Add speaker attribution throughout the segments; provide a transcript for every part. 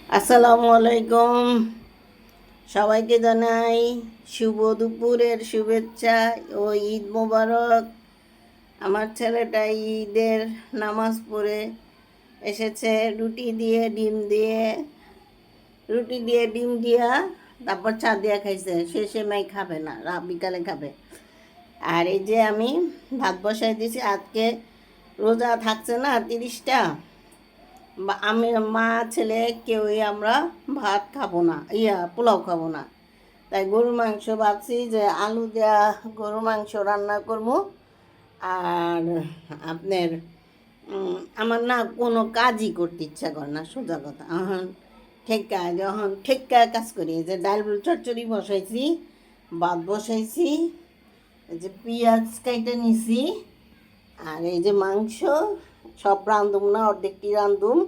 Speaker 1: আসসালামু আলাইকুম। সবাইকে জানাই শুভ দুপুরের শুভেচ্ছা ও ঈদ মোবারক। আমার ছেলেটা ঈদের নামাজ পড়ে এসেছে রুটি দিয়ে ডিম দিয়া, তারপর চা দিয়া খাইছে। সে সেমাই খাবে না, বিকালে খাবে। আর এই যে আমি ভাত বসাই দিয়েছি। আজকে রোজা থাকছে না 30টা, আমি মা ছেলে কেউই আমরা ভাত খাবো না, পোলাও খাবো না। তাই গরুর মাংস ভাবছি যে আলু দেওয়া গরুর মাংস রান্না করবো। আর আপনার আমার না কোনো কাজই করতে ইচ্ছা করে না, সোজা কথা। যখন ঠেক্কা কাজ করি, যে ডাল চচ্চড়ি বসাইছি, ভাত বসাইছি, এই যে পেঁয়াজ কাইটে নিছি, আর এই যে মাংস সব রান্ধুম না, অর্ধেকটি রান্ধুম,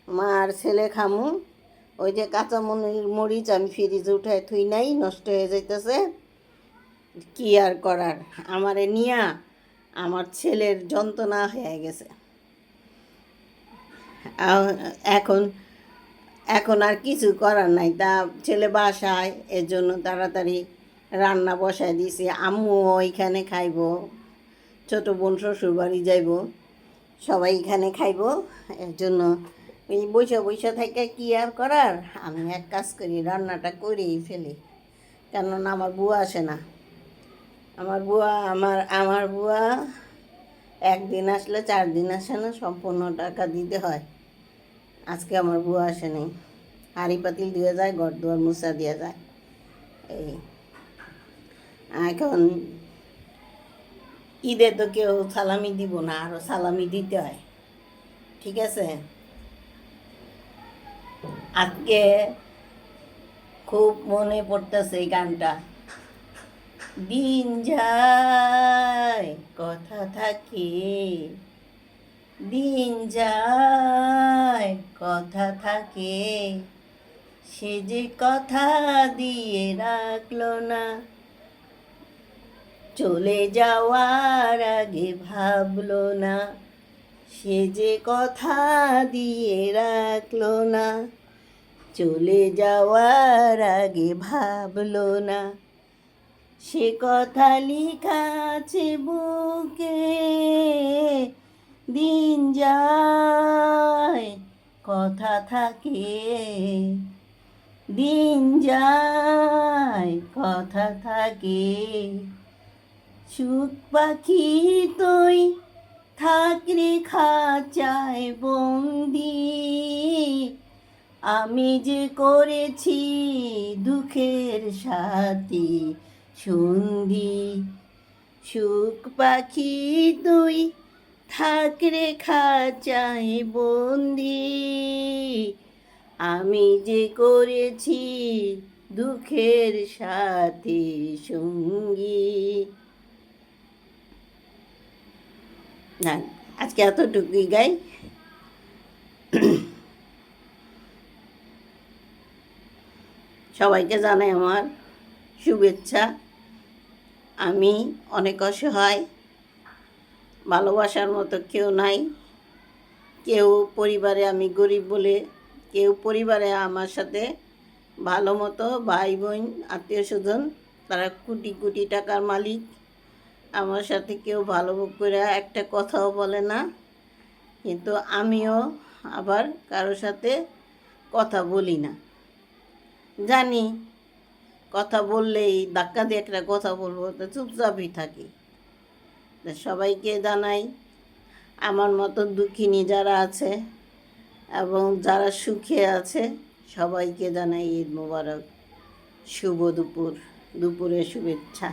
Speaker 1: মা আর ছেলে খামু। ওই যে কাঁচা মরিচ আমি ফ্রিজে উঠায় থুই নাই, নষ্ট হয়ে যাইতেছে। কি আর করার, আমারে নিয়া আমার ছেলের যন্ত্রণা হয়ে গেছে। এখন এখন আর কিছু করার নাই। তা ছেলে বাসায়, এর জন্য তাড়াতাড়ি রান্না বসায় দিয়েছি। আম্মু ওইখানে খাইব, ছোটো বোন শ্বশুর বাড়ি যাইব, সবাই এখানে খাইব। এর জন্য এই বৈশা থেকে কি আর করার, আমি এক কাজ করি, রান্নাটা করেই ফেলি। কেননা আমার বুয়া আসে না। আমার বুয়া একদিন আসলে 4 দিন আসে না, সম্পূর্ণ টাকা দিতে হয়। আজকে আমার বুয়া আসে নেই। হাঁড়ি পাতিল দিয়ে যায়, ঘর দুয়ার মুছা দিয়ে যায়। এই এখন ঈদে তো কেউ সালামি দিব না, আরও সালামি দিতে হয়। ঠিক আছে। আজকে খুব মনে পড়তেছে এই গানটা। দিন যায় কথা থাকে, দিন যায় কথা থাকে, সে যে কথা দিয়ে রাখলো না, চলে যাওয়ার আগে ভাবলো না, সে যে কথা দিয়ে রাখলো না, চলে যাওয়ার আগে ভাবলো না, সে কথা লিখা আছে বুকে। দিন যায় কথা থাকে, দিন যায় কথা থাকে, সুখ পাখি তুই থাকরে খাঁচায় বন্দি, আমি যে করেছি দুঃখের সাথী সন্ধি। সুখ পাখি তুই থাকরে খাঁচায় বন্দি, আমি যে করেছি দুঃখের সাথে সঙ্গী। না, আজকে এতটুকুই গাই। সবাইকে জানাই আমার শুভেচ্ছা। আমি অনেক অসহায়, ভালোবাসার মতো কেউ নাই। কেউ পরিবারে, আমি গরিব বলে কেউ পরিবারে আমার সাথে ভালো মতো, ভাই বোন আত্মীয় স্বজন তারা কোটি কোটি টাকার মালিক, আমার সাথে কেউ ভালো করে একটা কথাও বলে না। কিন্তু আমিও আবার কারোর সাথে কথা বলি না। জানি কথা বললেই ধাক্কা দিয়ে একটা কথা বলবো, তো চুপচাপই থাকি। সবাইকে জানাই, আমার মতো দুঃখিনী যারা আছে এবং যারা সুখে আছে, সবাইকে জানাই ঈদ মোবারক, শুভ দুপুরের শুভেচ্ছা।